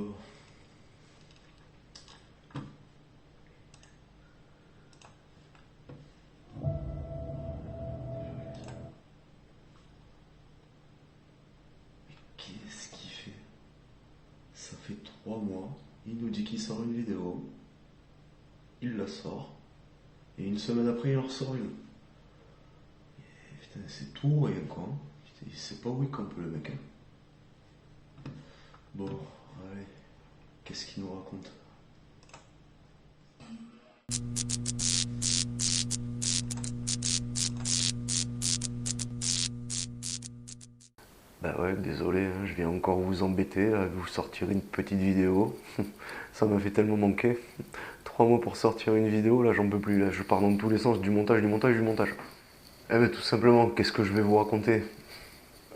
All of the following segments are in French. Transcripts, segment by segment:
Bon. Qu'est-ce qu'il fait? Ça fait 3 mois, il nous dit qu'il sort une vidéo, il la sort, et une semaine après il en ressort une. Et putain, c'est tout ou rien quoi. Putain, il sait pas où il campe le mec. Bon, allez, qu'est-ce qu'il nous raconte? Bah ouais, désolé, hein, je viens encore vous embêter à vous sortir une petite vidéo. Ça m'a fait tellement manquer. 3 mois pour sortir une vidéo, là j'en peux plus, là je pars dans tous les sens, du montage, du montage, du montage. Eh ben tout simplement, qu'est-ce que je vais vous raconter?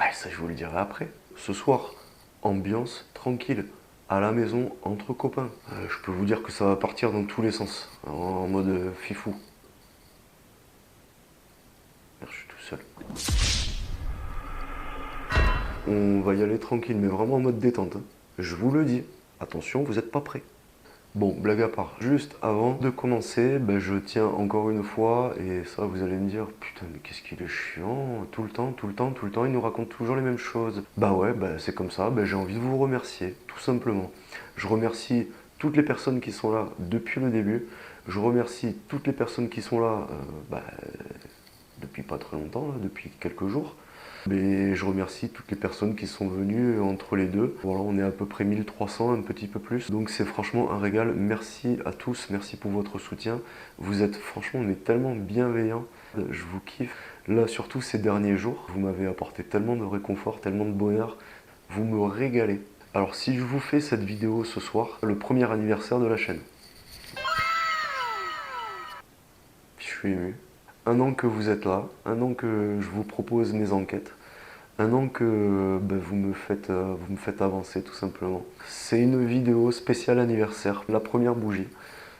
Bah ça je vous le dirai après. Ce soir, ambiance tranquille, à la maison, entre copains. Je peux vous dire que ça va partir dans tous les sens, en mode fifou. Merde, je suis tout seul. On va y aller tranquille, mais vraiment en mode détente, hein. Je vous le dis, attention, vous n'êtes pas prêts. Bon, blague à part, juste avant de commencer, ben, je tiens encore une fois, et ça vous allez me dire, putain mais qu'est-ce qu'il est chiant, tout le temps, tout le temps, tout le temps, il nous raconte toujours les mêmes choses. Bah ouais, bah c'est comme ça, bah, j'ai envie de vous remercier, tout simplement. Je remercie toutes les personnes qui sont là depuis le début, je remercie toutes les personnes qui sont là depuis pas très longtemps, là, depuis quelques jours. Mais je remercie toutes les personnes qui sont venues entre les deux. Voilà, on est à peu près 1300, un petit peu plus. Donc c'est franchement un régal. Merci à tous, merci pour votre soutien. Vous êtes franchement, on est tellement bienveillants. Je vous kiffe. Là, surtout ces derniers jours, vous m'avez apporté tellement de réconfort, tellement de bonheur. Vous me régalez. Alors si je vous fais cette vidéo ce soir, le premier anniversaire de la chaîne. Je suis ému. 1 an que vous êtes là, 1 an que je vous propose mes enquêtes, 1 an que vous me faites avancer tout simplement. C'est une vidéo spéciale anniversaire, la première bougie.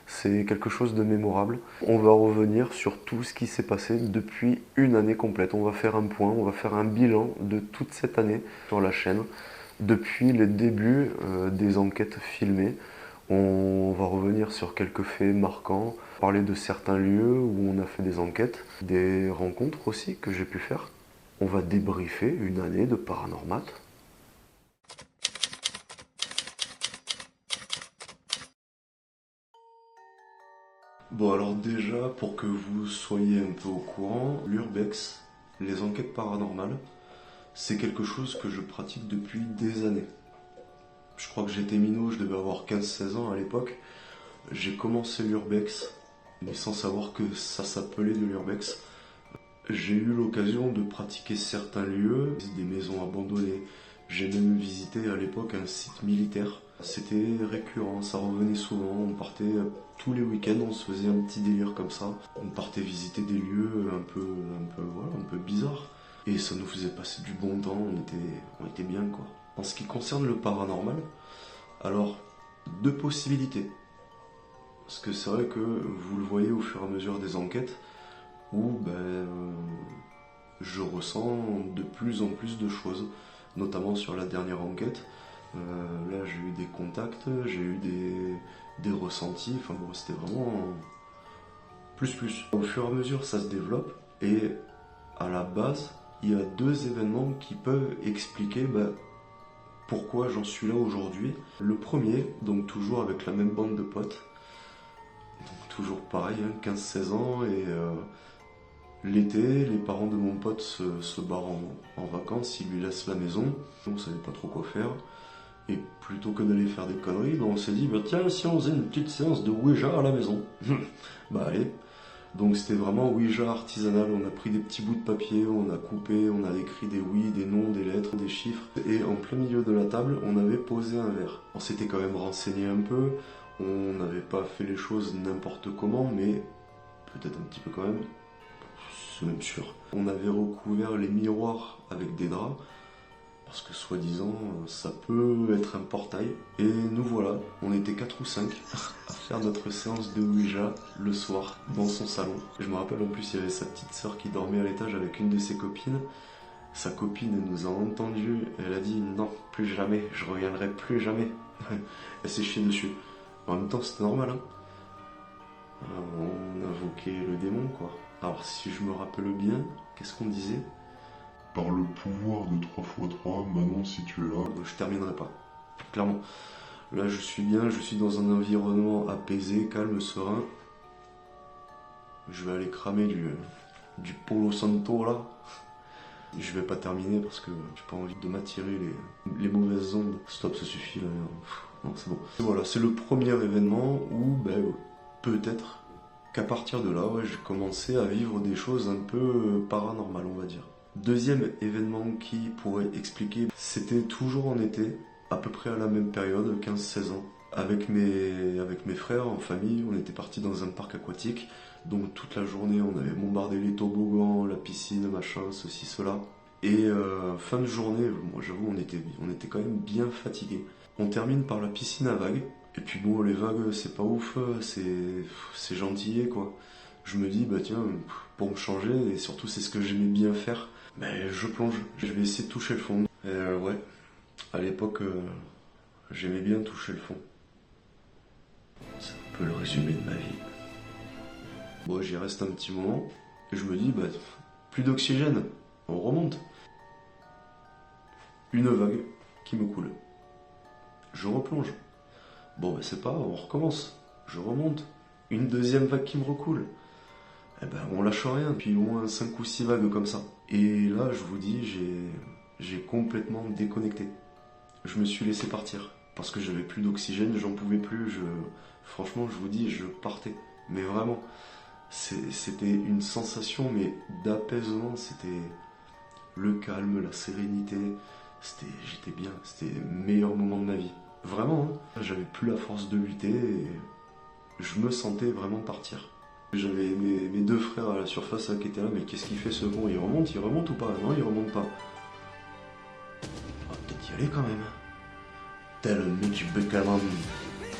C'est quelque chose de mémorable. On va revenir sur tout ce qui s'est passé depuis une année complète. On va faire un point, on va faire un bilan de toute cette année sur la chaîne, depuis les débuts des enquêtes filmées. On va revenir sur quelques faits marquants, parler de certains lieux où on a fait des enquêtes, des rencontres aussi que j'ai pu faire. On va débriefer une année de paranormal. Bon alors déjà, pour que vous soyez un peu au courant, l'urbex, les enquêtes paranormales, c'est quelque chose que je pratique depuis des années. Je crois que j'étais minot, je devais avoir 15-16 ans à l'époque. J'ai commencé l'urbex, mais sans savoir que ça s'appelait de l'urbex. J'ai eu l'occasion de pratiquer certains lieux, des maisons abandonnées. J'ai même visité à l'époque un site militaire. C'était récurrent, ça revenait souvent. On partait tous les week-ends, on se faisait un petit délire comme ça. On partait visiter des lieux un peu bizarres. Et ça nous faisait passer du bon temps, on était bien quoi. En ce qui concerne le paranormal, alors 2 possibilités. Parce que c'est vrai que vous le voyez au fur et à mesure des enquêtes, où je ressens de plus en plus de choses, notamment sur la dernière enquête. Là j'ai eu des contacts, j'ai eu des ressentis, enfin bon c'était vraiment plus. Au fur et à mesure ça se développe et à la base il y a 2 événements qui peuvent expliquer pourquoi j'en suis là aujourd'hui. Le premier, donc toujours avec la même bande de potes, donc toujours pareil, hein, 15-16 ans et l'été, les parents de mon pote se barrent en vacances, ils lui laissent la maison, on savait pas trop quoi faire, et plutôt que d'aller faire des conneries, on s'est dit, tiens, si on faisait une petite séance de Ouija à la maison. Allez. Donc c'était vraiment Ouija artisanal, on a pris des petits bouts de papier, on a coupé, on a écrit des oui, des non, des lettres, des chiffres, et en plein milieu de la table, on avait posé un verre. On s'était quand même renseigné un peu, on n'avait pas fait les choses n'importe comment, mais peut-être un petit peu quand même. C'est même sûr. On avait recouvert les miroirs avec des draps, parce que soi-disant, ça peut être un portail. Et nous voilà, on était 4 ou 5 à faire notre séance de Ouija le soir, dans son salon. Je me rappelle en plus, il y avait sa petite sœur qui dormait à l'étage avec une de ses copines. Sa copine, elle nous a entendus, elle a dit « Non, plus jamais, je reviendrai plus jamais ». Elle s'est chiée dessus. En même temps, c'était normal, hein. On invoquait le démon, quoi. Alors, si je me rappelle bien, qu'est-ce qu'on disait? Par le pouvoir de 3x3, Manon, si tu es là. Je terminerai pas. Clairement. Là, je suis bien, je suis dans un environnement apaisé, calme, serein. Je vais aller cramer du Palo Santo, là. Je vais pas terminer parce que j'ai pas envie de m'attirer les mauvaises ondes. Stop, ça suffit, là. Non, c'est bon. Voilà, c'est le premier événement où, peut-être qu'à partir de là, ouais, j'ai commencé à vivre des choses un peu paranormales, on va dire. Deuxième événement qui pourrait expliquer, c'était toujours en été, à peu près à la même période, 15-16 ans. Avec mes frères en famille, on était partis dans un parc aquatique. Donc toute la journée, on avait bombardé les toboggans, la piscine, machin, ceci, cela. Et fin de journée, moi j'avoue, on était quand même bien fatigués. On termine par la piscine à vagues. Et puis bon, les vagues, c'est pas ouf, c'est gentillet, quoi. Je me dis, tiens, pour me changer, et surtout c'est ce que j'aimais bien faire, je plonge. Je vais essayer de toucher le fond. Et ouais, à l'époque, j'aimais bien toucher le fond. C'est un peu le résumé de ma vie. Bon, j'y reste un petit moment, et je me dis, plus d'oxygène, on remonte. Une vague qui me coule. Je replonge. Bon, c'est pas grave, on recommence. Je remonte. Une deuxième vague qui me recoule. On lâche rien, puis au moins 5 ou 6 vagues comme ça. Et là, je vous dis, j'ai complètement déconnecté. Je me suis laissé partir. Parce que j'avais plus d'oxygène, j'en pouvais plus. Franchement, je vous dis, je partais. Mais vraiment, c'était une sensation d'apaisement. C'était le calme, la sérénité. J'étais bien. C'était le meilleur moment de ma vie. Vraiment, hein. J'avais plus la force de lutter et je me sentais vraiment partir. J'avais mes deux frères à la surface qui étaient là, mais qu'est-ce qu'il fait ce con? Il remonte ou pas? Non, il remonte pas. On va peut-être y aller quand même. Tel Mitch Buchanan.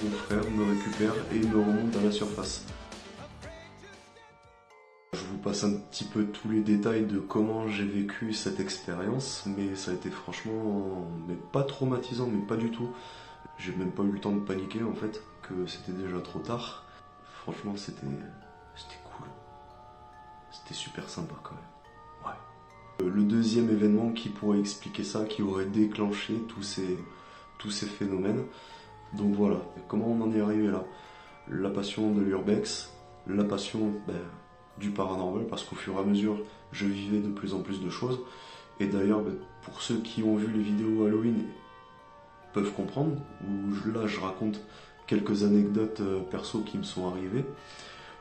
Mon frère me récupère et me remonte à la surface. Je vous passe un petit peu tous les détails de comment j'ai vécu cette expérience, mais ça a été franchement, pas traumatisant, mais pas du tout. J'ai même pas eu le temps de paniquer en fait, que c'était déjà trop tard. Franchement, c'était cool. C'était super sympa quand même. Ouais. Le deuxième événement qui pourrait expliquer ça, qui aurait déclenché tous ces phénomènes. Donc voilà, comment on en est arrivé là? La passion de l'urbex, la passion du paranormal, parce qu'au fur et à mesure, je vivais de plus en plus de choses. Et d'ailleurs, pour ceux qui ont vu les vidéos Halloween, peuvent comprendre, où là je raconte quelques anecdotes perso qui me sont arrivées.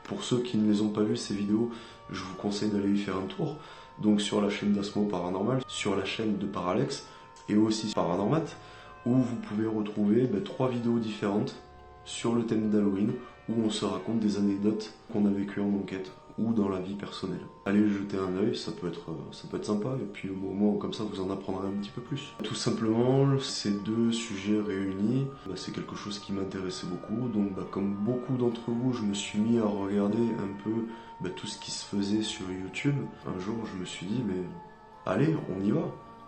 Pour ceux qui ne les ont pas vues ces vidéos, je vous conseille d'aller y faire un tour. Donc sur la chaîne d'Asmo Paranormal, sur la chaîne de Paralex et aussi Paranormat, où vous pouvez retrouver 3 vidéos différentes sur le thème d'Halloween, où on se raconte des anecdotes qu'on a vécues en enquête ou dans la vie personnelle. Allez jeter un œil, ça peut être sympa, et puis au moins comme ça vous en apprendrez un petit peu plus. Tout simplement, ces deux sujets réunis, c'est quelque chose qui m'intéressait beaucoup, donc comme beaucoup d'entre vous, je me suis mis à regarder un peu tout ce qui se faisait sur YouTube. Un jour, je me suis dit, mais allez, on y va.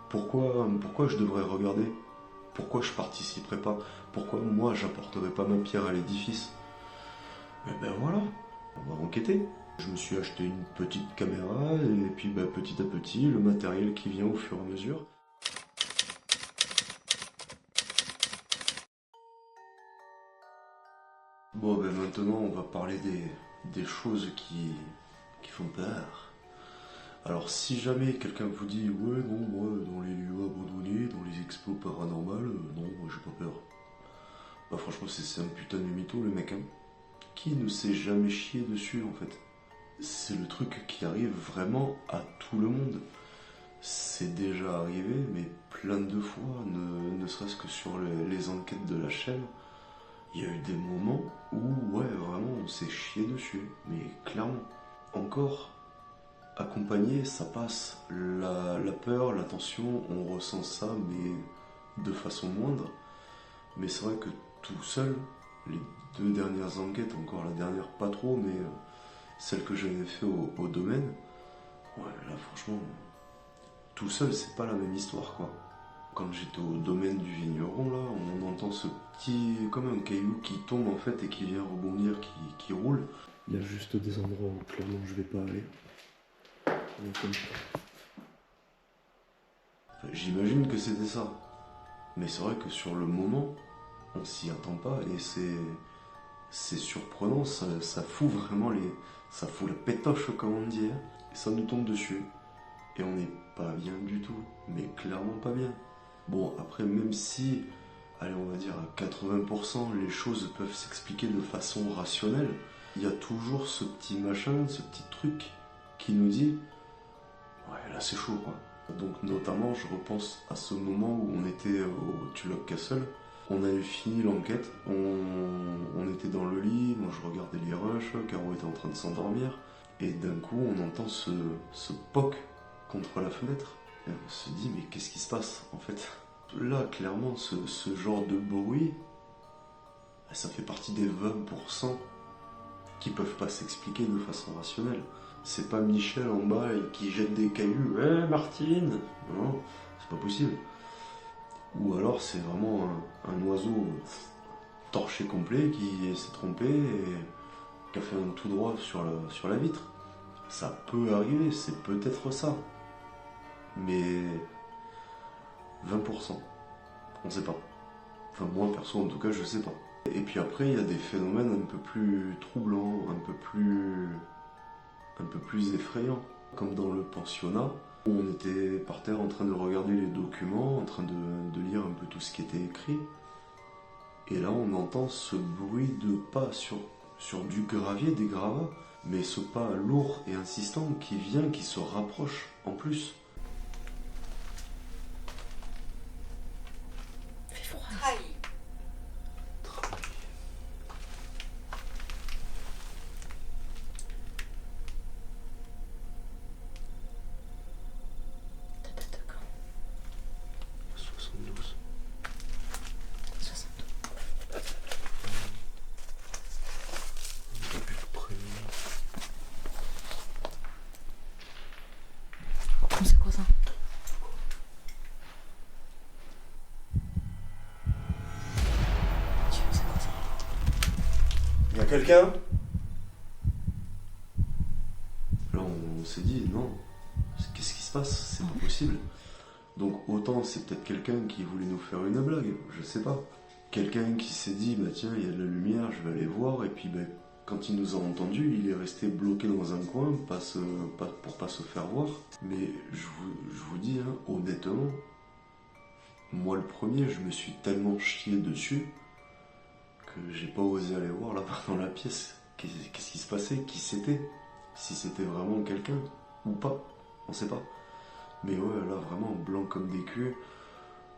Pourquoi je devrais regarder? Pourquoi je participerai pas? Pourquoi moi j'apporterai pas ma pierre à l'édifice? Voilà, on va enquêter. Je me suis acheté une petite caméra et puis petit à petit le matériel qui vient au fur et à mesure. Bon maintenant on va parler des choses qui font peur. Alors si jamais quelqu'un vous dit ouais non moi dans les lieux abandonnés, dans les expos paranormales, non moi j'ai pas peur. Franchement c'est un putain de mytho le mec hein. Qui ne s'est jamais chié dessus en fait? C'est le truc qui arrive vraiment à tout le monde. C'est déjà arrivé, mais plein de fois, ne serait-ce que sur les enquêtes de la chaîne, il y a eu des moments où, ouais, vraiment, on s'est chié dessus. Mais clairement, encore, accompagné, ça passe. La peur, la tension, on ressent ça, mais de façon moindre. Mais c'est vrai que tout seul, les 2 dernières enquêtes, encore la dernière pas trop, mais celle que j'avais fait au domaine, ouais, là franchement, tout seul, c'est pas la même histoire quoi. Quand j'étais au domaine du vigneron, là, on entend ce petit, comme un caillou qui tombe en fait et qui vient rebondir, qui roule. Il y a juste des endroits où clairement je vais pas aller. Enfin, j'imagine que c'était ça. Mais c'est vrai que sur le moment, on s'y attend pas et c'est surprenant, ça fout vraiment ça fout la pétoche comme on dit, hein. Et ça nous tombe dessus. Et on n'est pas bien du tout, mais clairement pas bien. Bon, après, même si, allez, on va dire à 80%, les choses peuvent s'expliquer de façon rationnelle, il y a toujours ce petit machin, ce petit truc qui nous dit ouais, là c'est chaud quoi. Donc notamment je repense à ce moment où on était au Tulloch Castle. On avait fini l'enquête, on était dans le lit, moi je regardais les rushs, Caro était en train de s'endormir, et d'un coup on entend ce poc contre la fenêtre. Et on se dit mais qu'est-ce qui se passe en fait? Là clairement ce genre de bruit, ça fait partie des 20% qui peuvent pas s'expliquer de façon rationnelle. C'est pas Michel en bas qui jette des cailloux. Martine! Non, c'est pas possible. Ou alors c'est vraiment un oiseau torché complet qui s'est trompé et qui a fait un tout droit sur la vitre. Ça peut arriver, c'est peut-être ça. Mais 20%, on sait pas. Enfin moi perso en tout cas je sais pas. Et puis après il y a des phénomènes un peu plus troublants, un peu plus effrayants. Comme dans le pensionnat, où on était par terre en train de regarder les documents, en train de lire un peu tout ce qui était écrit. Et là on entend ce bruit de pas sur du gravier, des gravats, mais ce pas lourd et insistant qui vient, qui se rapproche en plus. C'est quoi ça? C'est quoi ça? Il y a quelqu'un? Là on s'est dit non, qu'est-ce qui se passe? C'est pas possible. Donc autant c'est peut-être quelqu'un qui voulait nous faire une blague, je sais pas. Quelqu'un qui s'est dit bah tiens il y a de la lumière, je vais aller voir, et puis quand il nous a entendus, il est resté bloqué dans un coin pour pas se faire voir. Mais je vous dis hein, honnêtement, moi le premier je me suis tellement chié dessus que j'ai pas osé aller voir là-bas dans la pièce. Qu'est-ce qui se passait? Qui c'était? Si c'était vraiment quelqu'un ou pas, on sait pas. Mais ouais, là vraiment blanc comme des culs.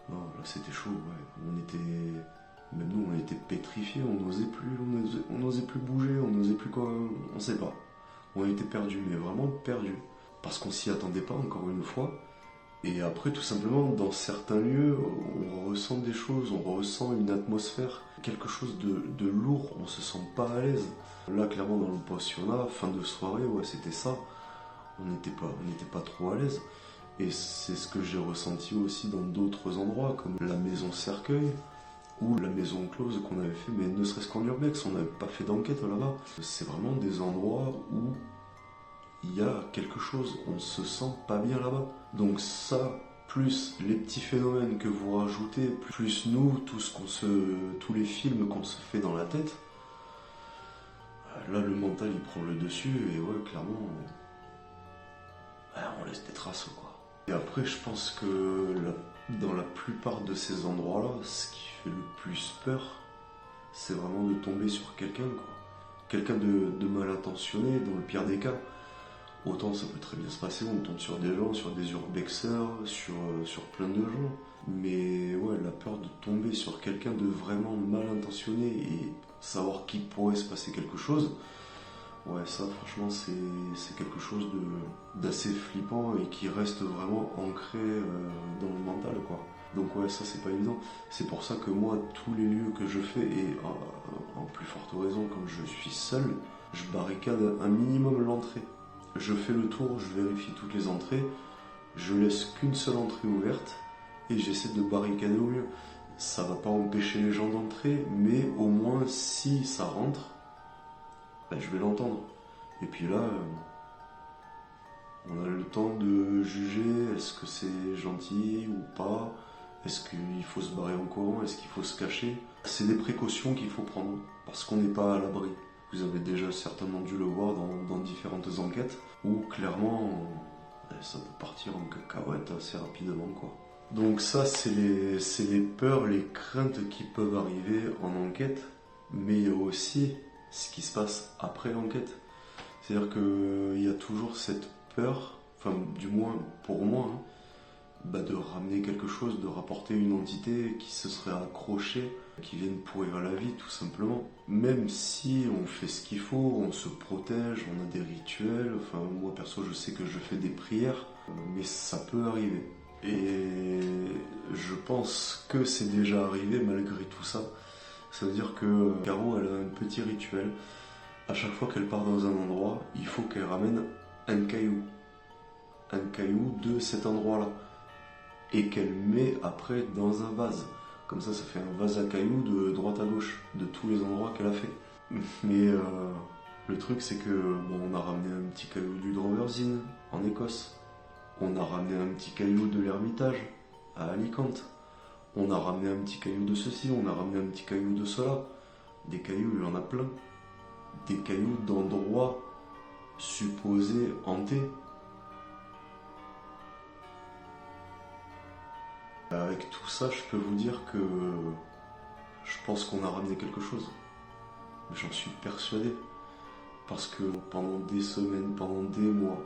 Non, là c'était chaud, ouais. Même nous on était pétrifiés, on n'osait plus bouger, on n'osait plus quoi, on sait pas. On était perdus, mais vraiment perdus. Parce qu'on s'y attendait pas encore une fois. Et après tout simplement dans certains lieux, on ressent des choses, on ressent une atmosphère, quelque chose de lourd, on se sent pas à l'aise. Là clairement dans le pensionnat, fin de soirée, ouais c'était ça. On n'était pas trop à l'aise. Et c'est ce que j'ai ressenti aussi dans d'autres endroits, comme la maison Cercueil, ou la maison close qu'on avait fait, mais ne serait-ce qu'en urbex, on n'avait pas fait d'enquête là-bas. C'est vraiment des endroits où il y a quelque chose, on se sent pas bien là-bas. Donc ça, plus les petits phénomènes que vous rajoutez, plus nous, tous les films qu'on se fait dans la tête, là le mental il prend le dessus, et ouais clairement, on laisse des traces quoi. Et après, je pense que dans la plupart de ces endroits-là, ce qui fait le plus peur, c'est vraiment de tomber sur quelqu'un, quoi. Quelqu'un de mal intentionné, dans le pire des cas. Autant ça peut très bien se passer, on tombe sur des gens, sur des urbexeurs, sur plein de gens. Mais ouais, la peur de tomber sur quelqu'un de vraiment mal intentionné et savoir qu'il pourrait se passer quelque chose, ouais, ça franchement c'est quelque chose d'assez flippant et qui reste vraiment ancré dans le mental quoi. Donc ouais, ça c'est pas évident. C'est pour ça que moi, tous les lieux que je fais, et en plus forte raison comme je suis seul, je barricade un minimum l'entrée. Je fais le tour, je vérifie toutes les entrées, je laisse qu'une seule entrée ouverte et j'essaie de barricader au mieux. ça va pas empêcher les gens d'entrer, mais au moins si ça rentre, ben, je vais l'entendre. Et puis là, on a le temps de juger, est-ce que c'est gentil ou pas, est-ce qu'il faut se barrer en courant, est-ce qu'il faut se cacher. C'est des précautions qu'il faut prendre, parce qu'on n'est pas à l'abri. Vous avez déjà certainement dû le voir dans différentes enquêtes, où clairement, ça peut partir en cacahuète assez rapidement, quoi. Donc ça, c'est les peurs, les craintes qui peuvent arriver en enquête, mais il y a aussi ce qui se passe après l'enquête. C'est-à-dire qu'il y a toujours cette peur, enfin du moins pour moi, hein, de ramener quelque chose, de rapporter une entité qui se serait accrochée, qui vienne pourrir la vie tout simplement. Même si on fait ce qu'il faut, on se protège, on a des rituels, enfin moi perso je sais que je fais des prières, mais ça peut arriver. Et je pense que c'est déjà arrivé malgré tout ça. Ça veut dire que Caro, elle a un petit rituel. À chaque fois qu'elle part dans un endroit, il faut qu'elle ramène un caillou. Un caillou de cet endroit-là. Et qu'elle met après dans un vase. Comme ça fait un vase à cailloux de droite à gauche, de tous les endroits qu'elle a fait. Mais le truc, c'est que on a ramené un petit caillou du Droversine en Écosse. On a ramené un petit caillou de l'Ermitage à Alicante. On a ramené un petit caillou de ceci, on a ramené un petit caillou de cela. Des cailloux, il y en a plein. Des cailloux d'endroits supposés hantés. Avec tout ça, je peux vous dire que je pense qu'on a ramené quelque chose. J'en suis persuadé. Parce que pendant des semaines, pendant des mois,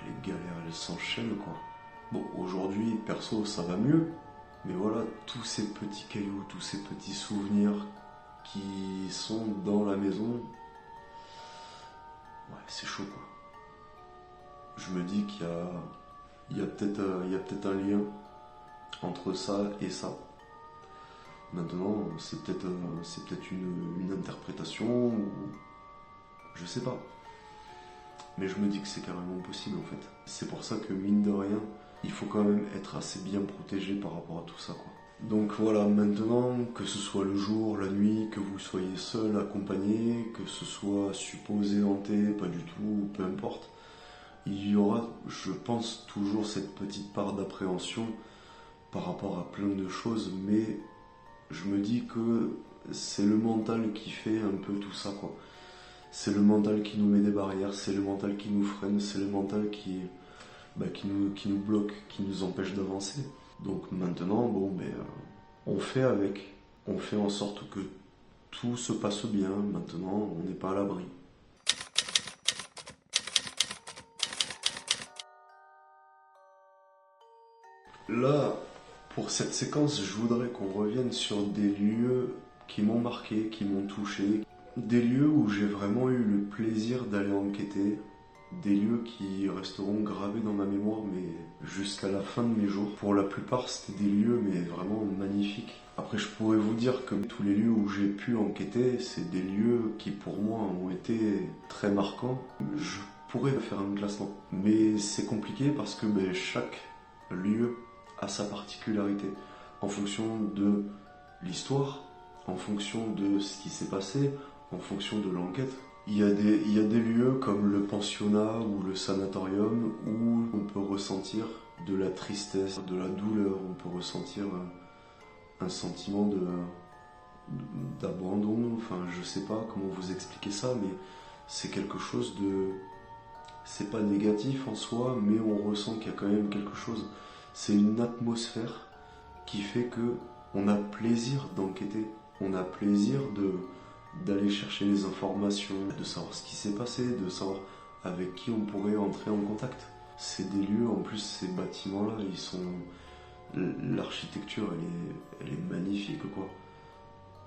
les galères, elles s'enchaînent, quoi. Bon, aujourd'hui, perso, ça va mieux. Mais voilà, tous ces petits cailloux, tous ces petits souvenirs qui sont dans la maison, ouais, c'est chaud, quoi. Je me dis qu'il y a peut-être un lien entre ça et ça. Maintenant, c'est peut-être une interprétation, ou je sais pas. Mais je me dis que c'est carrément possible en fait. C'est pour ça que mine de rien, il faut quand même être assez bien protégé par rapport à tout ça, quoi. Donc voilà, maintenant, que ce soit le jour, la nuit, que vous soyez seul, accompagné, que ce soit supposé hanté, pas du tout, peu importe, il y aura, je pense, toujours cette petite part d'appréhension par rapport à plein de choses, mais je me dis que c'est le mental qui fait un peu tout ça, quoi. C'est le mental qui nous met des barrières, c'est le mental qui nous freine, c'est le mental qui nous bloque, qui nous empêche d'avancer. Donc maintenant, on fait avec, on fait en sorte que tout se passe bien. Maintenant, on n'est pas à l'abri. Là, pour cette séquence, je voudrais qu'on revienne sur des lieux qui m'ont marqué, qui m'ont touché. Des lieux où j'ai vraiment eu le plaisir d'aller enquêter. Des lieux qui resteront gravés dans ma mémoire, mais jusqu'à la fin de mes jours. Pour la plupart, c'était des lieux, mais vraiment magnifiques. Après, je pourrais vous dire que tous les lieux où j'ai pu enquêter, c'est des lieux qui, pour moi, ont été très marquants. Je pourrais faire un classement, mais c'est compliqué parce que chaque lieu a sa particularité. En fonction de l'histoire, en fonction de ce qui s'est passé, en fonction de l'enquête. Il y a des lieux comme le pensionnat ou le sanatorium où on peut ressentir de la tristesse, de la douleur, on peut ressentir un sentiment d'abandon, enfin je sais pas comment vous expliquer ça, mais c'est quelque chose de... C'est pas négatif en soi, mais on ressent qu'il y a quand même quelque chose. C'est une atmosphère qui fait que on a plaisir d'enquêter, on a plaisir d'aller chercher les informations, de savoir ce qui s'est passé, de savoir avec qui on pourrait entrer en contact. C'est des lieux, en plus ces bâtiments-là, ils sont... L'architecture, elle est magnifique, quoi.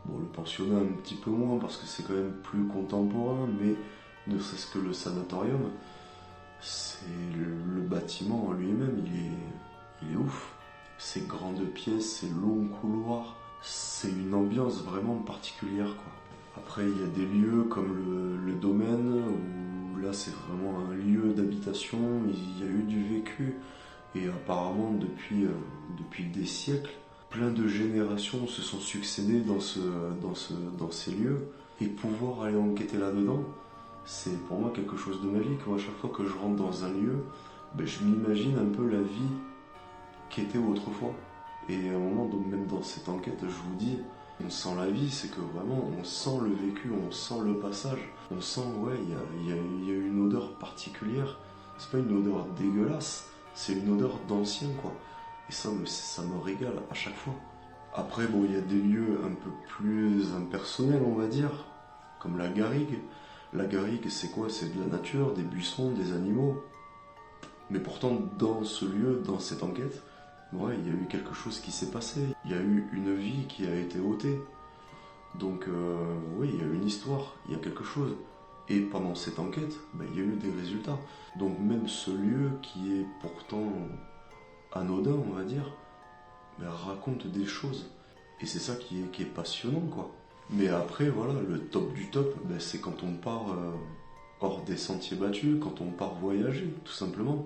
Bon, le pensionnat un petit peu moins, parce que c'est quand même plus contemporain, mais ne serait-ce que le sanatorium, c'est le bâtiment en lui-même, il est ouf. Ces grandes pièces, ces longs couloirs, c'est une ambiance vraiment particulière, quoi. Après, il y a des lieux comme le domaine, où là c'est vraiment un lieu d'habitation, il y a eu du vécu, et apparemment depuis des siècles, plein de générations se sont succédées dans ces lieux, et pouvoir aller enquêter là-dedans, c'est pour moi quelque chose de magique. Moi, à chaque fois que je rentre dans un lieu, je m'imagine un peu la vie qui était autrefois. Et à un moment, même dans cette enquête, je vous dis, on sent la vie, c'est que vraiment, on sent le vécu, on sent le passage, on sent, ouais, il y a une odeur particulière. C'est pas une odeur dégueulasse, c'est une odeur d'ancien, quoi. Et ça me régale à chaque fois. Après, bon, il y a des lieux un peu plus impersonnels, on va dire, comme la garrigue. La garrigue, c'est quoi? C'est de la nature, des buissons, des animaux. Mais pourtant, dans ce lieu, dans cette enquête, ouais, il y a eu quelque chose qui s'est passé. Il y a eu une vie qui a été ôtée. Donc, oui, il y a eu une histoire, il y a quelque chose. Et pendant cette enquête, il y a eu des résultats. Donc, même ce lieu qui est pourtant anodin, on va dire, raconte des choses. Et c'est ça qui est passionnant, quoi. Mais après, voilà, le top du top, c'est quand on part hors des sentiers battus, quand on part voyager, tout simplement.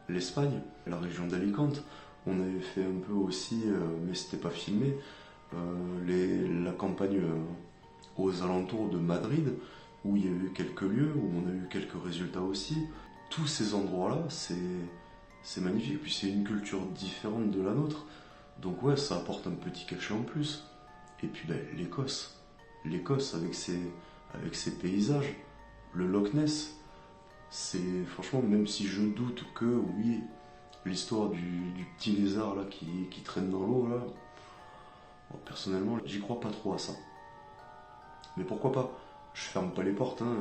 L'Espagne, la région d'Alicante. On avait fait un peu aussi, mais c'était pas filmé, la campagne aux alentours de Madrid, où il y a eu quelques lieux, où on a eu quelques résultats aussi. Tous ces endroits-là, c'est magnifique. Puis c'est une culture différente de la nôtre. Donc ouais, ça apporte un petit cachet en plus. Et puis l'Écosse. L'Écosse avec ses paysages. Le Loch Ness. C'est franchement, même si je doute que, oui, l'histoire du petit lézard là qui traîne dans l'eau là, bon, personnellement, j'y crois pas trop à ça. Mais pourquoi pas? Je ferme pas les portes, hein.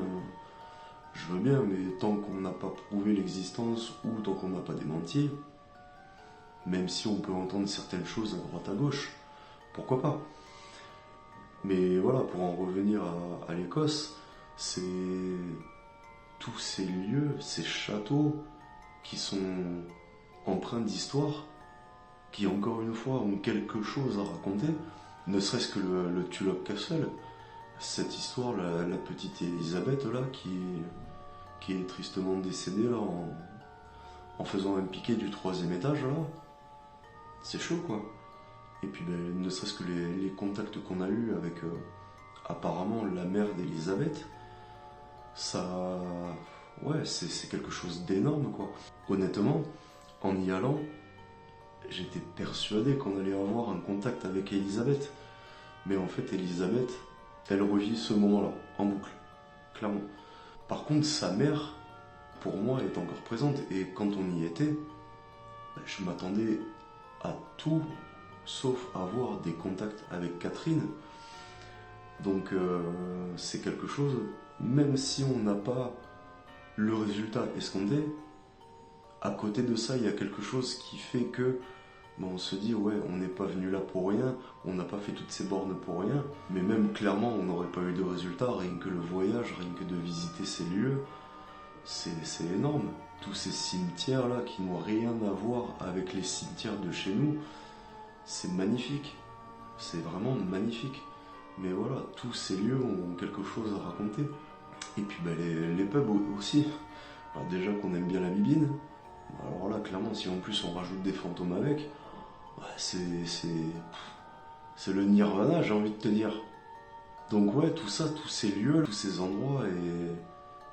Je veux bien, mais tant qu'on n'a pas prouvé l'existence ou tant qu'on n'a pas démenti, même si on peut entendre certaines choses à droite à gauche, pourquoi pas? Mais voilà, pour en revenir à l'Écosse, c'est tous ces lieux, ces châteaux qui sont empreints d'histoire, qui encore une fois ont quelque chose à raconter, ne serait-ce que le Tulloch Castle, cette histoire, la petite Elisabeth là, qui est tristement décédée là, en faisant un piqué du 3e étage là, c'est chaud quoi. Et puis ne serait-ce que les contacts qu'on a eus avec apparemment la mère d'Elisabeth, ça, ouais, c'est quelque chose d'énorme quoi. Honnêtement, en y allant, j'étais persuadé qu'on allait avoir un contact avec Elisabeth. Mais en fait, Elisabeth, elle revit ce moment-là, en boucle, clairement. Par contre, sa mère, pour moi, est encore présente. Et quand on y était, je m'attendais à tout, sauf avoir des contacts avec Catherine. Donc, c'est quelque chose, même si on n'a pas le résultat escompté, à côté de ça, il y a quelque chose qui fait que on se dit, ouais, on n'est pas venu là pour rien, on n'a pas fait toutes ces bornes pour rien, mais même clairement, on n'aurait pas eu de résultat, rien que le voyage, rien que de visiter ces lieux, c'est énorme. Tous ces cimetières-là qui n'ont rien à voir avec les cimetières de chez nous, c'est magnifique, c'est vraiment magnifique. Mais voilà, tous ces lieux ont quelque chose à raconter. Et puis les pubs aussi. Alors déjà qu'on aime bien la bibine, alors là, clairement, si en plus on rajoute des fantômes avec, c'est le nirvana, j'ai envie de te dire. Donc ouais, tout ça, tous ces lieux, tous ces endroits, et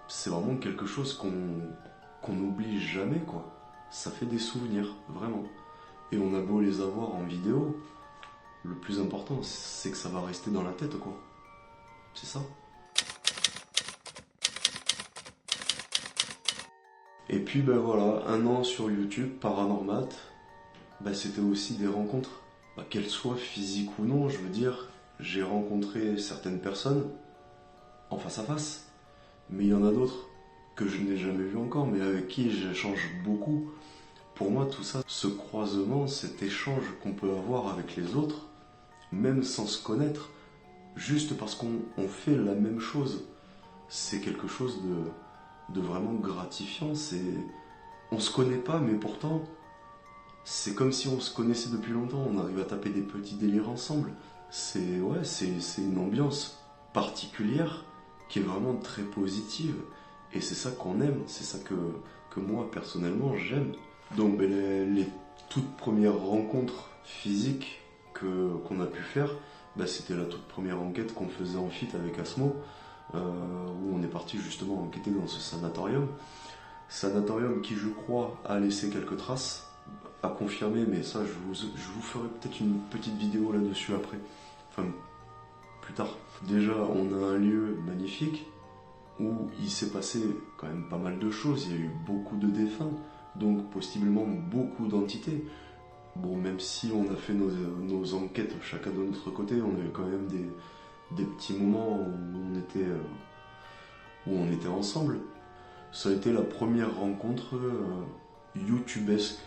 c'est vraiment quelque chose qu'on n'oublie jamais, quoi. Ça fait des souvenirs, vraiment. Et on a beau les avoir en vidéo, le plus important, c'est que ça va rester dans la tête, quoi. C'est ça. Et puis voilà, 1 an sur YouTube, Paranormat, c'était aussi des rencontres. Qu'elles soient physiques ou non, je veux dire, j'ai rencontré certaines personnes en face à face, mais il y en a d'autres que je n'ai jamais vues encore, mais avec qui j'échange beaucoup. Pour moi, tout ça, ce croisement, cet échange qu'on peut avoir avec les autres, même sans se connaître, juste parce qu'on fait la même chose, c'est quelque chose de vraiment gratifiant. On se connaît pas, mais pourtant, c'est comme si on se connaissait depuis longtemps. On arrive à taper des petits délires ensemble. C'est une ambiance particulière qui est vraiment très positive. Et c'est ça qu'on aime, c'est ça que moi, personnellement, j'aime. Donc, les toutes premières rencontres physiques qu'on a pu faire, c'était la toute première enquête qu'on faisait en feat avec Asmo, où on est parti justement enquêter dans ce sanatorium. Sanatorium qui, je crois, a laissé quelques traces, à confirmer, mais ça, je vous ferai peut-être une petite vidéo là-dessus après, enfin, plus tard. Déjà, on a un lieu magnifique, où il s'est passé quand même pas mal de choses, il y a eu beaucoup de défunts, donc possiblement beaucoup d'entités. Bon, même si on a fait nos enquêtes chacun de notre côté, on a eu quand même des petits moments où on était ensemble. Ça a été la première rencontre youtubesque,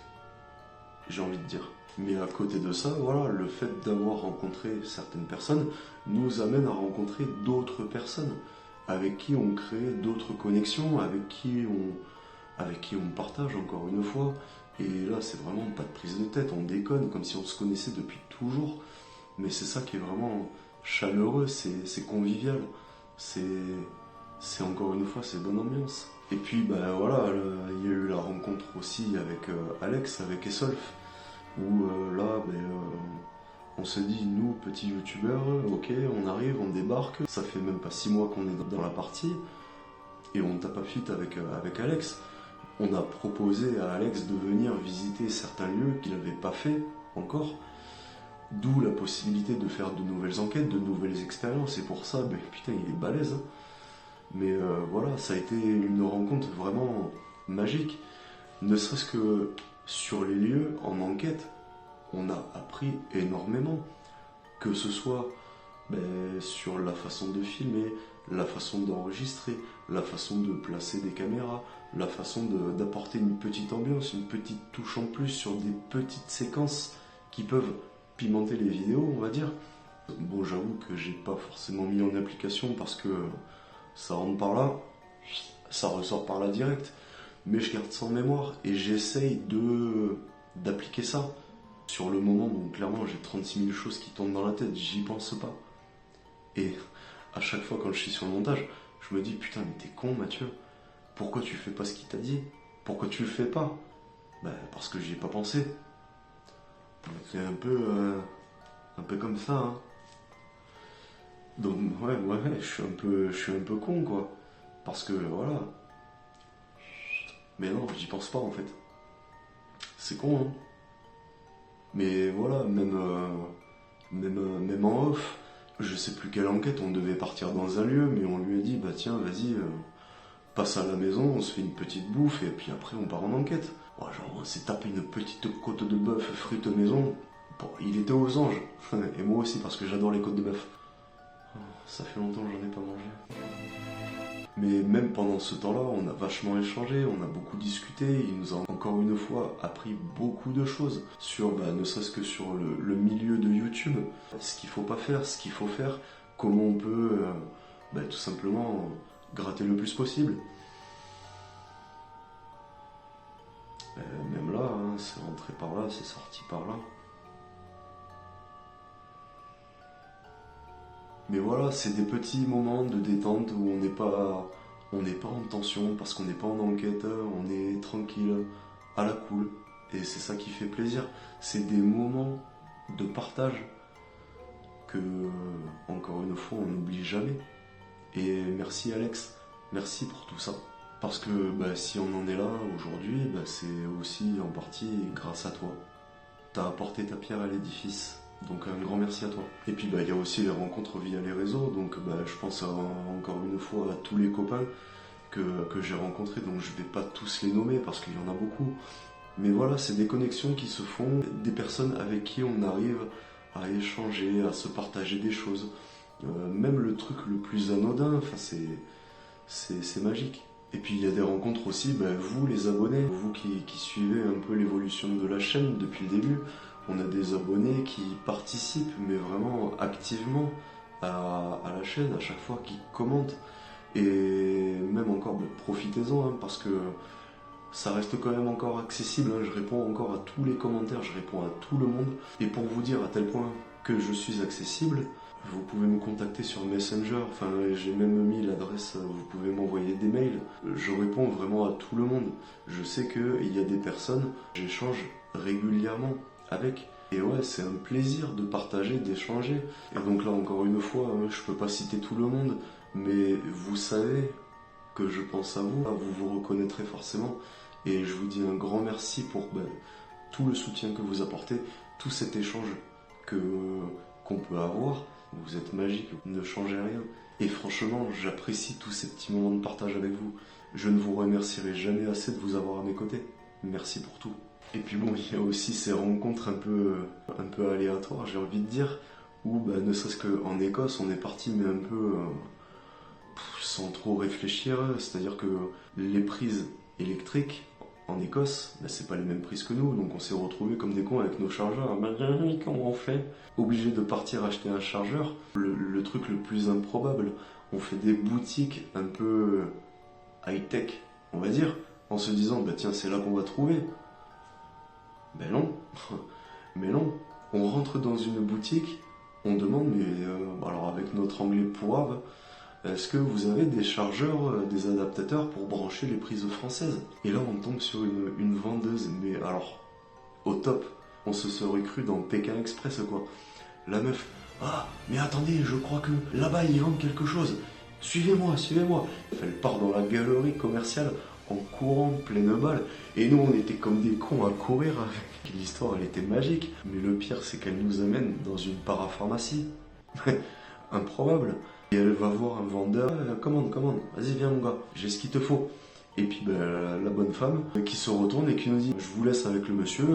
j'ai envie de dire. Mais à côté de ça, voilà, le fait d'avoir rencontré certaines personnes nous amène à rencontrer d'autres personnes avec qui on crée d'autres connexions, avec qui on partage encore une fois. Et là, c'est vraiment pas de prise de tête, on déconne comme si on se connaissait depuis toujours. Mais c'est ça qui est vraiment chaleureux, c'est convivial, c'est encore une fois, c'est bonne ambiance. Et puis, voilà, il y a eu la rencontre aussi avec Alex, avec Esolf, où on se dit, nous, petits youtubeurs, ok, on arrive, on débarque, ça fait même pas 6 mois qu'on est dans la partie, et on tape à feat avec Alex. On a proposé à Alex de venir visiter certains lieux qu'il n'avait pas fait encore, d'où la possibilité de faire de nouvelles enquêtes, de nouvelles expériences, et pour ça, putain, il est balèze. Mais voilà, ça a été une rencontre vraiment magique, ne serait-ce que sur les lieux, en enquête, on a appris énormément, que ce soit sur la façon de filmer, la façon d'enregistrer, la façon de placer des caméras, la façon d'apporter une petite ambiance, une petite touche en plus sur des petites séquences qui peuvent pimenter les vidéos, on va dire. Bon, j'avoue que j'ai pas forcément mis en application parce que ça rentre par là, ça ressort par là direct, mais je garde ça en mémoire et j'essaye d'appliquer ça. Sur le moment, donc clairement j'ai 36 000 choses qui tombent dans la tête, j'y pense pas. Et à chaque fois quand je suis sur le montage, je me dis putain mais t'es con Mathieu, pourquoi tu fais pas ce qu'il t'a dit? Pourquoi tu le fais pas? Parce que j'y ai pas pensé. C'est un peu comme ça, hein. Donc ouais, je suis un peu con quoi. Parce que voilà. Mais non, j'y pense pas en fait. C'est con, hein. Mais voilà, même en off, je sais plus quelle enquête, on devait partir dans un lieu, mais on lui a dit, tiens, vas-y, passe à la maison, on se fait une petite bouffe, et puis après on part en enquête. Bon, genre, on s'est tapé une petite côte de bœuf frite maison. Bon, il était aux anges, et moi aussi, parce que j'adore les côtes de bœuf. Ça fait longtemps que j'en ai pas mangé. Mais même pendant ce temps-là, on a vachement échangé, on a beaucoup discuté, il nous a encore une fois appris beaucoup de choses sur, ne serait-ce que sur le milieu de YouTube, ce qu'il faut pas faire, ce qu'il faut faire, comment on peut tout simplement gratter le plus possible. Même là, hein, c'est rentré par là, c'est sorti par là. Mais voilà, c'est des petits moments de détente où on n'est pas en tension parce qu'on n'est pas en enquête, on est tranquille, à la cool. Et c'est ça qui fait plaisir. C'est des moments de partage que, encore une fois, on n'oublie jamais. Et merci Alex, merci pour tout ça. Parce que si on en est là aujourd'hui, c'est aussi en partie grâce à toi. T'as apporté ta pierre à l'édifice. Donc un grand merci à toi. Et puis il y a aussi les rencontres via les réseaux, donc je pense encore une fois à tous les copains que j'ai rencontrés, donc je vais pas tous les nommer parce qu'il y en a beaucoup. Mais voilà, c'est des connexions qui se font, des personnes avec qui on arrive à échanger, à se partager des choses. Même le truc le plus anodin, c'est magique. Et puis il y a des rencontres aussi, vous les abonnés, vous qui suivez un peu l'évolution de la chaîne depuis le début. On a des abonnés qui participent, mais vraiment activement à la chaîne, à chaque fois qu'ils commentent. Et même encore, profitez-en, hein, parce que ça reste quand même encore accessible. Hein. Je réponds encore à tous les commentaires, je réponds à tout le monde. Et pour vous dire à tel point que je suis accessible, vous pouvez me contacter sur Messenger. Enfin, j'ai même mis l'adresse, vous pouvez m'envoyer des mails. Je réponds vraiment à tout le monde. Je sais qu'il y a des personnes, j'échange régulièrement avec. Et ouais, c'est un plaisir de partager, d'échanger. Et donc là, encore une fois, hein, je peux pas citer tout le monde, mais vous savez que je pense à vous, vous vous reconnaîtrez forcément. Et je vous dis un grand merci pour tout le soutien que vous apportez, tout cet échange qu'on peut avoir. Vous êtes magique, vous ne changez rien. Et franchement, j'apprécie tous ces petits moments de partage avec vous. Je ne vous remercierai jamais assez de vous avoir à mes côtés. Merci pour tout. Et puis bon, il y a aussi ces rencontres un peu aléatoires, j'ai envie de dire, où ne serait-ce qu'en Écosse, on est parti, mais un peu sans trop réfléchir. C'est-à-dire que les prises électriques en Écosse, c'est pas les mêmes prises que nous, donc on s'est retrouvés comme des cons avec nos chargeurs. Comment on fait? Obligé de partir acheter un chargeur. Le truc le plus improbable, on fait des boutiques un peu high-tech, on va dire, en se disant, tiens, c'est là qu'on va trouver. Ben non, mais non. On rentre dans une boutique, on demande, alors avec notre anglais pourrave, est-ce que vous avez des chargeurs, des adaptateurs pour brancher les prises françaises? Et là, on tombe sur une vendeuse, mais alors, au top. On se serait cru dans Pékin Express, quoi. La meuf, ah, mais attendez, je crois que là-bas, ils vendent quelque chose. Suivez-moi, suivez-moi. Elle part dans la galerie commerciale en courant pleine balle. Et nous, on était comme des cons à courir. L'histoire, elle était magique. Mais le pire, c'est qu'elle nous amène dans une parapharmacie. Improbable. Et elle va voir un vendeur. Commande, vas-y, viens, mon gars, j'ai ce qu'il te faut. Et puis, la bonne femme qui se retourne et qui nous dit, je vous laisse avec le monsieur.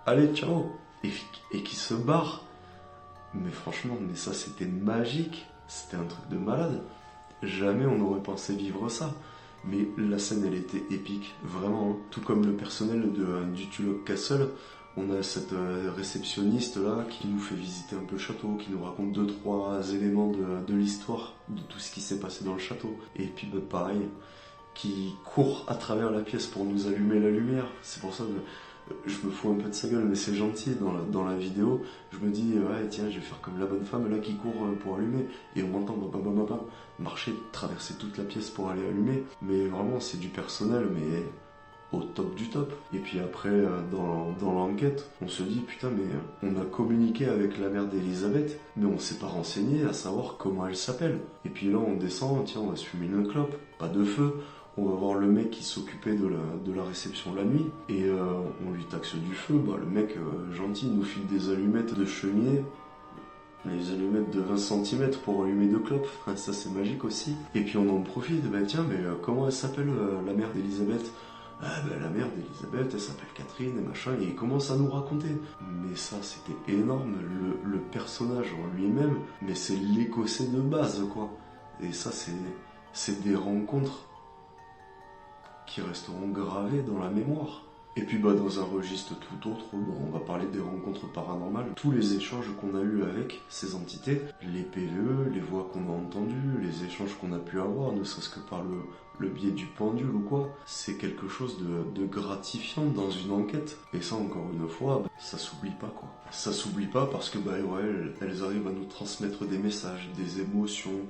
Allez, ciao. Et qui se barre. Mais franchement, ça, c'était magique. C'était un truc de malade. Jamais on n'aurait pensé vivre ça. Mais la scène, elle était épique, vraiment. Tout comme le personnel du Tulloch Castle, on a cette réceptionniste là qui nous fait visiter un peu le château, qui nous raconte 2-3 éléments de l'histoire, de tout ce qui s'est passé dans le château. Et puis pareil, qui court à travers la pièce pour nous allumer la lumière. C'est pour ça que je me fous un peu de sa gueule, mais c'est gentil dans la vidéo. Je me dis, ouais, tiens, je vais faire comme la bonne femme là qui court pour allumer. Et on m'entend marcher, traverser toute la pièce pour aller allumer. Mais vraiment, c'est du personnel, mais au top du top. Et puis après, dans l'enquête, on se dit, putain, mais on a communiqué avec la mère d'Elisabeth, mais on s'est pas renseigné à savoir comment elle s'appelle. Et puis là, on descend, tiens, on va se fumer une clope, pas de feu. On va voir le mec qui s'occupait de la réception la nuit et on lui taxe du feu. Le mec gentil nous file des allumettes de cheminée, les allumettes de 20 cm pour allumer 2 clopes. Ça c'est magique aussi. Et puis on en profite, tiens, mais comment elle s'appelle la mère d'Elisabeth? La mère d'Elisabeth, elle s'appelle Catherine et machin, et il commence à nous raconter. Mais ça, c'était énorme, le personnage en lui-même, mais c'est l'écossais de base, quoi. Et ça, c'est des rencontres qui resteront gravés dans la mémoire. Et puis dans un registre tout autre, on va parler des rencontres paranormales, tous les échanges qu'on a eus avec ces entités, les PVE, les voix qu'on a entendues, les échanges qu'on a pu avoir, ne serait-ce que par le biais du pendule ou quoi, c'est quelque chose de gratifiant dans une enquête. Et ça, encore une fois, ça s'oublie pas, quoi. Ça s'oublie pas parce que elles arrivent à nous transmettre des messages, des émotions,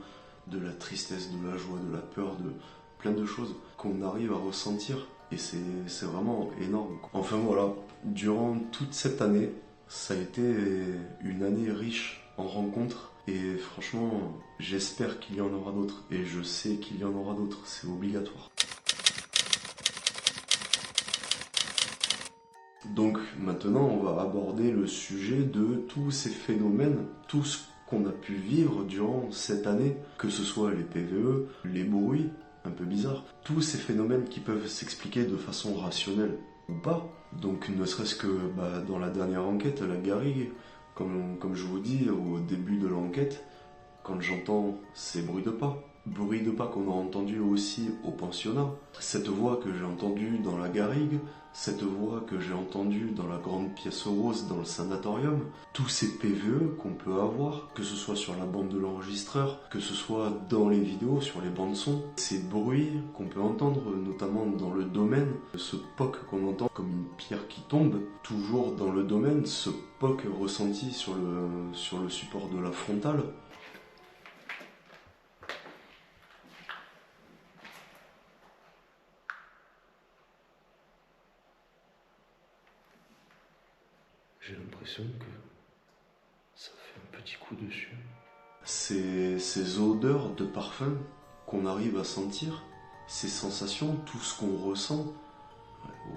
de la tristesse, de la joie, de la peur, de plein de choses qu'on arrive à ressentir. Et c'est vraiment énorme. Enfin voilà, durant toute cette année, ça a été une année riche en rencontres. Et franchement, j'espère qu'il y en aura d'autres. Et je sais qu'il y en aura d'autres, c'est obligatoire. Donc maintenant, on va aborder le sujet de tous ces phénomènes, tout ce qu'on a pu vivre durant cette année, que ce soit les PVE, les bruits, un peu bizarre, tous ces phénomènes qui peuvent s'expliquer de façon rationnelle ou pas. Donc ne serait-ce que dans la dernière enquête, la garrigue, comme je vous dis au début de l'enquête, quand j'entends ces bruits de pas qu'on a entendus aussi au pensionnat, cette voix que j'ai entendue dans la garrigue, cette voix que j'ai entendue dans la grande pièce rose dans le sanatorium, tous ces PVE qu'on peut avoir, que ce soit sur la bande de l'enregistreur, que ce soit dans les vidéos, sur les bandes son, ces bruits qu'on peut entendre notamment dans le domaine, ce poc qu'on entend comme une pierre qui tombe, toujours dans le domaine, ce poc ressenti sur le support de la frontale. J'ai l'impression l'impression que ça fait un petit coup dessus. Ces odeurs de parfum qu'on arrive à sentir, ces sensations, tout ce qu'on ressent,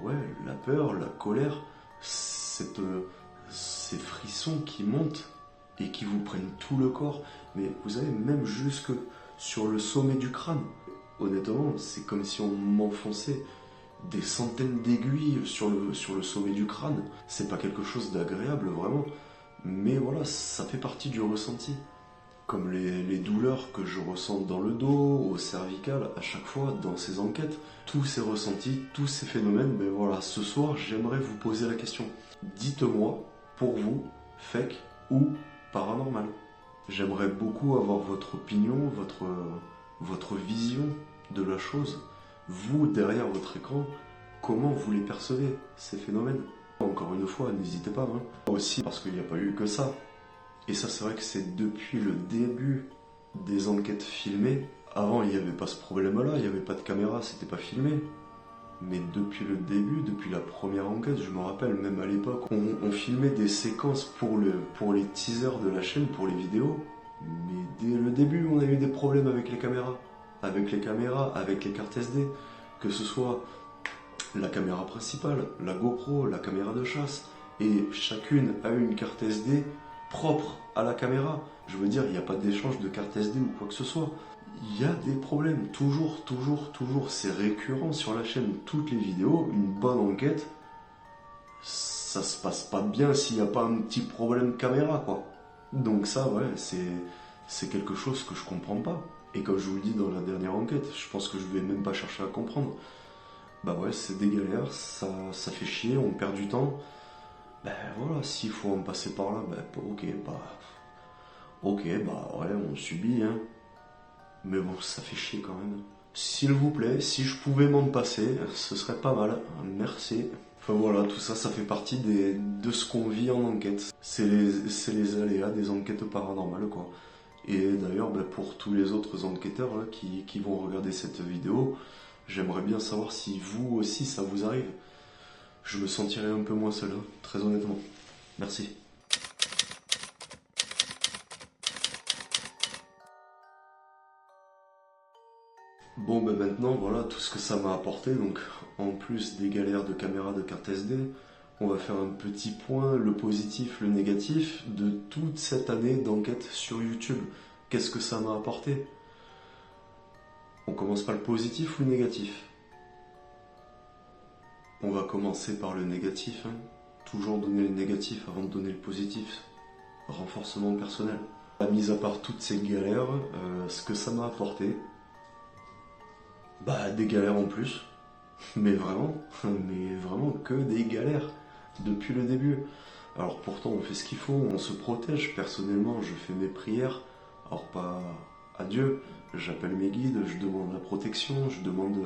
ouais, la peur, la colère, ces frissons qui montent et qui vous prennent tout le corps, mais vous savez, même jusque sur le sommet du crâne. Honnêtement, c'est comme si on m'enfonçait des centaines d'aiguilles sur le sommet du crâne. C'est pas quelque chose d'agréable, vraiment, mais voilà, ça fait partie du ressenti. Comme les douleurs que je ressens dans le dos, au cervical, à chaque fois dans ces enquêtes, tous ces ressentis, tous ces phénomènes, ben voilà, ce soir j'aimerais vous poser la question. Dites-moi, pour vous, fake ou paranormal? J'aimerais beaucoup avoir votre opinion, votre vision de la chose. Vous, derrière votre écran, comment vous les percevez, ces phénomènes? Encore une fois, n'hésitez pas, hein. Aussi parce qu'il n'y a pas eu que ça. Et ça, c'est vrai que c'est depuis le début des enquêtes filmées. Avant, il n'y avait pas ce problème-là, il n'y avait pas de caméra, c'était pas filmé. Mais depuis le début, depuis la première enquête, je me rappelle, même à l'époque, on filmait des séquences pour les teasers de la chaîne, pour les vidéos. Mais dès le début, on a eu des problèmes avec les caméras. Avec les cartes SD. Que ce soit la caméra principale, la GoPro, la caméra de chasse. Et chacune a une carte SD propre à la caméra. Je veux dire, il n'y a pas d'échange de carte SD ou quoi que ce soit. Il y a des problèmes, toujours. C'est récurrent sur la chaîne. Toutes les vidéos, une bonne enquête, ça se passe pas bien s'il n'y a pas un petit problème caméra, quoi. Donc ça, ouais, c'est quelque chose que je comprends pas. Et comme je vous le dis dans la dernière enquête, je pense que je vais même pas chercher à comprendre. Bah ouais, c'est des galères, ça fait chier, on perd du temps. Ben voilà, s'il faut en passer par là, ben ok, ouais, on subit, hein. Mais bon, ça fait chier quand même. S'il vous plaît, si je pouvais m'en passer, ce serait pas mal. Merci. Enfin voilà, tout ça, ça fait partie de ce qu'on vit en enquête. C'est les aléas des enquêtes paranormales, quoi. Et d'ailleurs, ben, pour tous les autres enquêteurs là, qui vont regarder cette vidéo, j'aimerais bien savoir si vous aussi ça vous arrive. Je me sentirais un peu moins seul, hein, très honnêtement. Merci. Bon, ben maintenant, voilà tout ce que ça m'a apporté. Donc, en plus des galères de caméra de carte SD, on va faire un petit point, le positif, le négatif, de toute cette année d'enquête sur YouTube. Qu'est-ce que ça m'a apporté? On commence par le positif ou le négatif? On va commencer par le négatif, hein. Toujours donner le négatif avant de donner le positif. Renforcement personnel. Mis à part toutes ces galères, ce que ça m'a apporté, bah des galères en plus. Mais vraiment que des galères depuis le début. Alors pourtant on fait ce qu'il faut, on se protège. Personnellement, je fais mes prières. Alors pas à Dieu, j'appelle mes guides, je demande la protection, je demande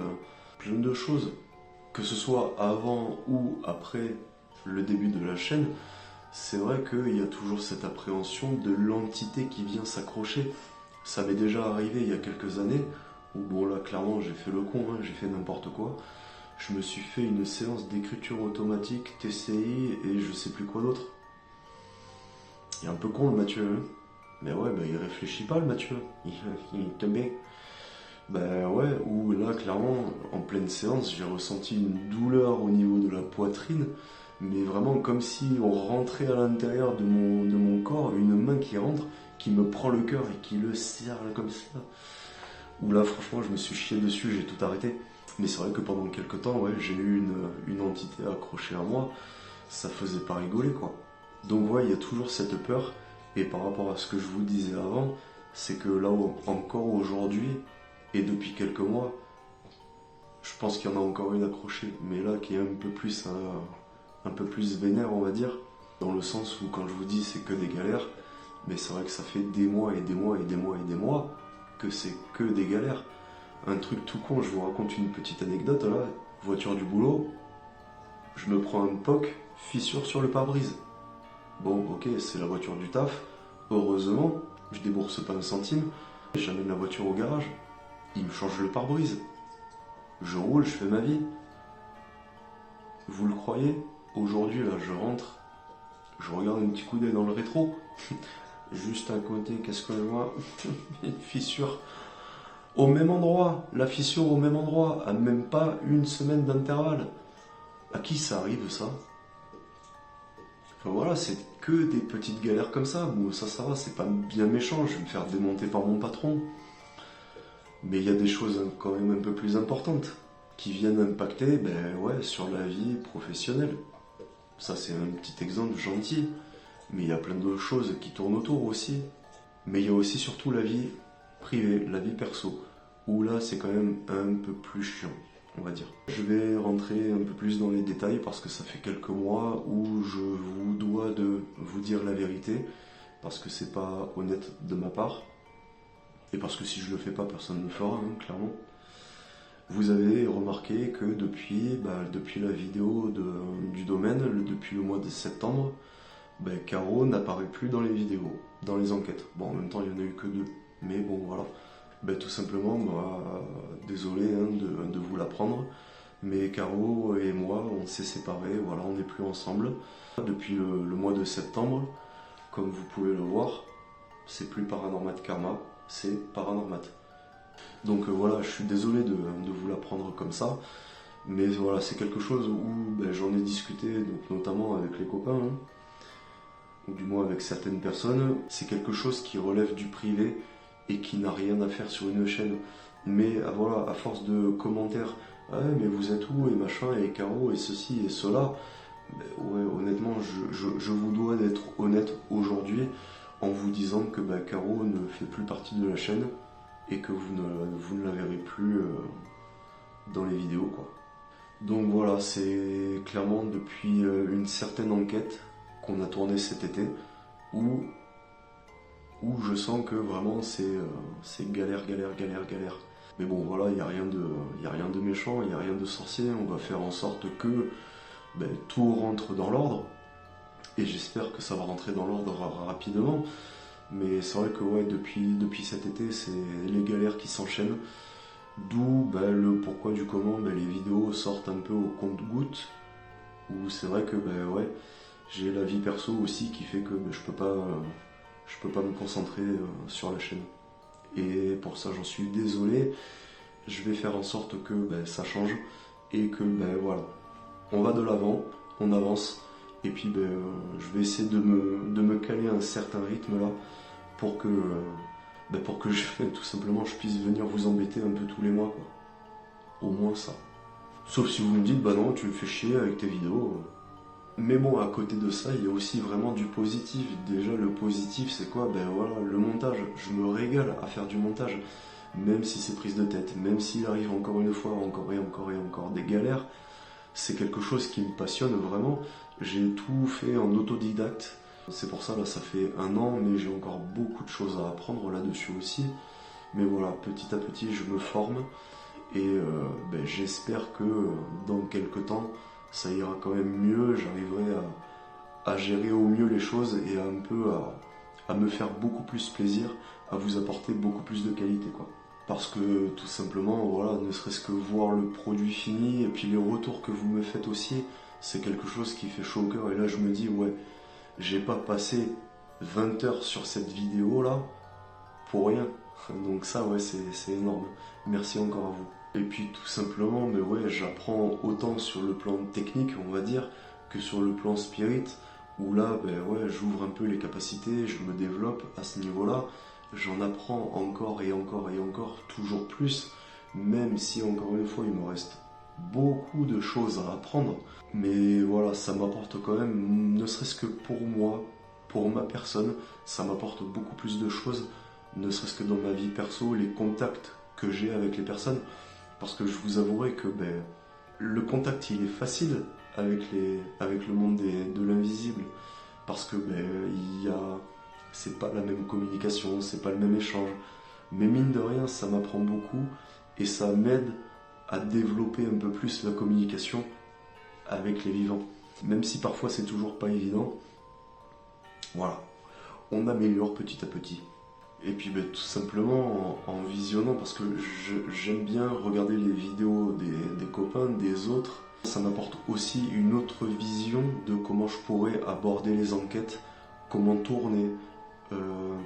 plein de choses. Que ce soit avant ou après le début de la chaîne, c'est vrai qu'il y a toujours cette appréhension de l'entité qui vient s'accrocher. Ça m'est déjà arrivé il y a quelques années, où bon là clairement j'ai fait le con, hein, j'ai fait n'importe quoi. Je me suis fait une séance d'écriture automatique, TCI et je sais plus quoi d'autre. Il est un peu con le Mathieu, hein. Mais ouais, bah il réfléchit pas le Mathieu, il te met. Ben ouais, où là clairement en pleine séance j'ai ressenti une douleur au niveau de la poitrine, mais vraiment comme si on rentrait à l'intérieur de mon corps, une main qui rentre, qui me prend le cœur et qui le serre là, comme ça. Où là franchement je me suis chié dessus, j'ai tout arrêté. Mais c'est vrai que pendant quelques temps, ouais, j'ai eu une entité accrochée à moi, ça faisait pas rigoler quoi. Donc ouais, il y a toujours cette peur, et par rapport à ce que je vous disais avant, c'est que là encore aujourd'hui, et depuis quelques mois, je pense qu'il y en a encore une accrochée, mais là qui est un peu plus vénère on va dire, dans le sens où quand je vous dis c'est que des galères, mais c'est vrai que ça fait des mois et des mois et des mois et des mois que c'est que des galères. Un truc tout con, je vous raconte une petite anecdote là, voiture du boulot, je me prends un POC, fissure sur le pare-brise. Bon ok, c'est la voiture du taf, heureusement, je débourse pas un centime, j'amène la voiture au garage. Il me change le pare-brise. Je roule, je fais ma vie. Vous le croyez? Aujourd'hui, là, je rentre. Je regarde un petit coup d'œil dans le rétro. Juste à côté, qu'est-ce que je vois? Une fissure au même endroit. La fissure au même endroit, à même pas une semaine d'intervalle. À qui ça arrive ça? Enfin voilà, c'est que des petites galères comme ça. Bon, ça va, c'est pas bien méchant, je vais me faire démonter par mon patron. Mais il y a des choses quand même un peu plus importantes qui viennent impacter, sur la vie professionnelle. Ça, c'est un petit exemple gentil. Mais il y a plein d'autres choses qui tournent autour aussi. Mais il y a aussi surtout la vie privée, la vie perso, où là, c'est quand même un peu plus chiant, on va dire. Je vais rentrer un peu plus dans les détails parce que ça fait quelques mois où je vous dois de vous dire la vérité, parce que c'est pas honnête de ma part, et parce que si je le fais pas, personne ne le fera, clairement. Vous avez remarqué que depuis la vidéo du domaine, depuis le mois de septembre, Caro n'apparaît plus dans les vidéos, dans les enquêtes. Bon, en même temps, il n'y en a eu que 2, mais bon, voilà. Tout simplement, désolé de vous l'apprendre, mais Caro et moi, on s'est séparés, voilà, on n'est plus ensemble. Depuis le mois de septembre, comme vous pouvez le voir, c'est plus Paranormat Karma, c'est Paranormat. Donc voilà, je suis désolé de vous l'apprendre comme ça, mais voilà, c'est quelque chose où j'en ai discuté, donc, notamment avec les copains, ou du moins avec certaines personnes. C'est quelque chose qui relève du privé et qui n'a rien à faire sur une chaîne. Mais voilà, à force de commentaires, ah ouais, mais vous êtes où et machin, et Caro et ceci et cela, ouais, honnêtement, je vous dois d'être honnête aujourd'hui en vous disant que Caro ne fait plus partie de la chaîne et que vous ne la verrez plus dans les vidéos, quoi. Donc voilà, c'est clairement depuis une certaine enquête qu'on a tourné cet été où je sens que vraiment c'est galère. Mais bon voilà, il n'y a rien de méchant, il n'y a rien de sorcier, on va faire en sorte que tout rentre dans l'ordre, et j'espère que ça va rentrer dans l'ordre rapidement. Mais c'est vrai que ouais, depuis cet été, c'est les galères qui s'enchaînent, d'où le pourquoi du comment les vidéos sortent un peu au compte-gouttes, où c'est vrai que ouais, j'ai la vie perso aussi qui fait que je peux pas me concentrer sur la chaîne. Et pour ça, j'en suis désolé. Je vais faire en sorte que ça change et que voilà, on va de l'avant, on avance. Et puis je vais essayer de me caler un certain rythme là pour que tout simplement je puisse venir vous embêter un peu tous les mois, quoi. Au moins ça. Sauf si vous me dites non, tu me fais chier avec tes vidéos. Mais bon, à côté de ça, il y a aussi vraiment du positif. Déjà, le positif, c'est quoi? Voilà, le montage. Je me régale à faire du montage. Même si c'est prise de tête, même s'il arrive encore une fois, encore et encore des galères, c'est quelque chose qui me passionne vraiment. J'ai tout fait en autodidacte. C'est pour ça, là, ça fait 1 an, mais j'ai encore beaucoup de choses à apprendre là-dessus aussi. Mais voilà, petit à petit, je me forme. Et j'espère que dans quelques temps, ça ira quand même mieux, j'arriverai à gérer au mieux les choses et à me faire beaucoup plus plaisir, à vous apporter beaucoup plus de qualité, quoi. Parce que tout simplement, voilà, ne serait-ce que voir le produit fini et puis les retours que vous me faites aussi, c'est quelque chose qui fait chaud au cœur. Et là, je me dis, ouais, j'ai pas passé 20 heures sur cette vidéo là pour rien. Donc ça, ouais, c'est énorme. Merci encore à vous. Et puis tout simplement, j'apprends autant sur le plan technique, on va dire, que sur le plan spirit, où là, j'ouvre un peu les capacités, je me développe à ce niveau-là, j'en apprends encore et encore, toujours plus, même si encore une fois, il me reste beaucoup de choses à apprendre. Mais voilà, ça m'apporte quand même, ne serait-ce que pour moi, pour ma personne, ça m'apporte beaucoup plus de choses, ne serait-ce que dans ma vie perso, les contacts que j'ai avec les personnes. Parce que je vous avouerai que le contact il est facile avec le monde de l'invisible, parce que c'est pas la même communication, c'est pas le même échange, mais mine de rien ça m'apprend beaucoup et ça m'aide à développer un peu plus la communication avec les vivants, même si parfois c'est toujours pas évident. Voilà, on améliore petit à petit. Et puis tout simplement en visionnant, parce que j'aime bien regarder les vidéos des copains, des autres. Ça m'apporte aussi une autre vision de comment je pourrais aborder les enquêtes, comment tourner,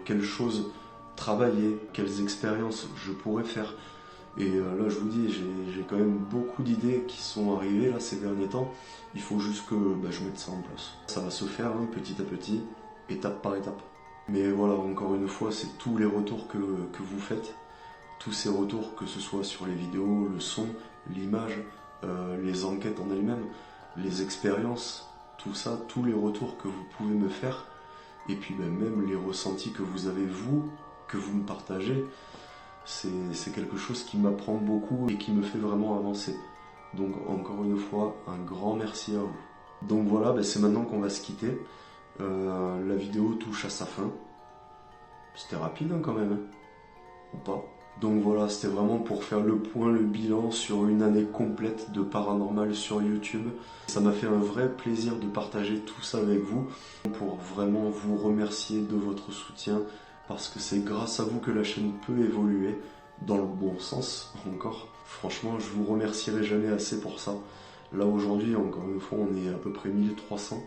quelles choses travailler, quelles expériences je pourrais faire. Et là, je vous dis, j'ai quand même beaucoup d'idées qui sont arrivées là ces derniers temps. Il faut juste que je mette ça en place. Ça va se faire petit à petit, étape par étape. Mais voilà, encore une fois, c'est tous les retours que vous faites. Tous ces retours, que ce soit sur les vidéos, le son, l'image, les enquêtes en elles-mêmes, les expériences, tout ça, tous les retours que vous pouvez me faire. Et puis même les ressentis que vous avez vous, que vous me partagez. C'est quelque chose qui m'apprend beaucoup et qui me fait vraiment avancer. Donc encore une fois, un grand merci à vous. Donc voilà, c'est maintenant qu'on va se quitter. La vidéo touche à sa fin. C'était rapide quand même, ou pas? Donc voilà, c'était vraiment pour faire le point, le bilan sur une année complète de paranormal sur YouTube. Ça m'a fait un vrai plaisir de partager tout ça avec vous, pour vraiment vous remercier de votre soutien, parce que c'est grâce à vous que la chaîne peut évoluer, dans le bon sens encore. Franchement, je vous remercierai jamais assez pour ça. Là aujourd'hui, encore une fois, on est à peu près 1300.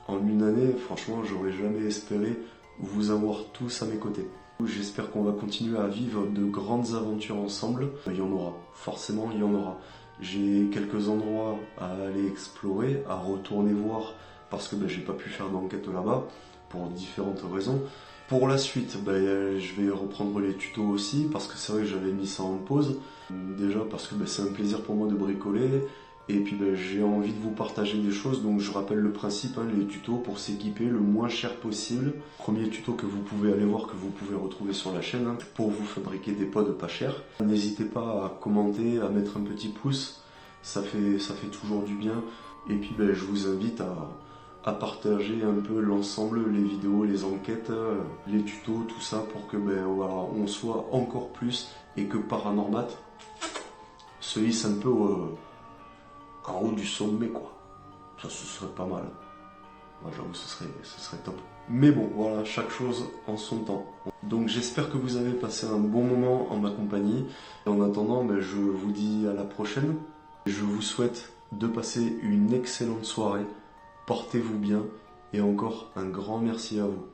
En une année, franchement, j'aurais jamais espéré vous avoir tous à mes côtés. J'espère qu'on va continuer à vivre de grandes aventures ensemble. Il y en aura, forcément il y en aura. J'ai quelques endroits à aller explorer, à retourner voir, parce que j'ai pas pu faire d'enquête là-bas, pour différentes raisons. Pour la suite, je vais reprendre les tutos aussi, parce que c'est vrai que j'avais mis ça en pause. Déjà parce que c'est un plaisir pour moi de bricoler, et puis j'ai envie de vous partager des choses, donc je rappelle le principe, les tutos pour s'équiper le moins cher possible. Premier tuto que vous pouvez aller voir, que vous pouvez retrouver sur la chaîne, pour vous fabriquer des pods pas chers. N'hésitez pas à commenter, à mettre un petit pouce, ça fait toujours du bien. Et puis je vous invite à partager un peu l'ensemble, les vidéos, les enquêtes, les tutos, tout ça, pour que voilà, on soit encore plus, et que Paranormat se hisse un peu en haut du sommet, quoi. Ça, ce serait pas mal. Moi, j'avoue, ce serait top. Mais bon, voilà, chaque chose en son temps. Donc j'espère que vous avez passé un bon moment en ma compagnie. Et en attendant, je vous dis à la prochaine. Je vous souhaite de passer une excellente soirée. Portez-vous bien. Et encore un grand merci à vous.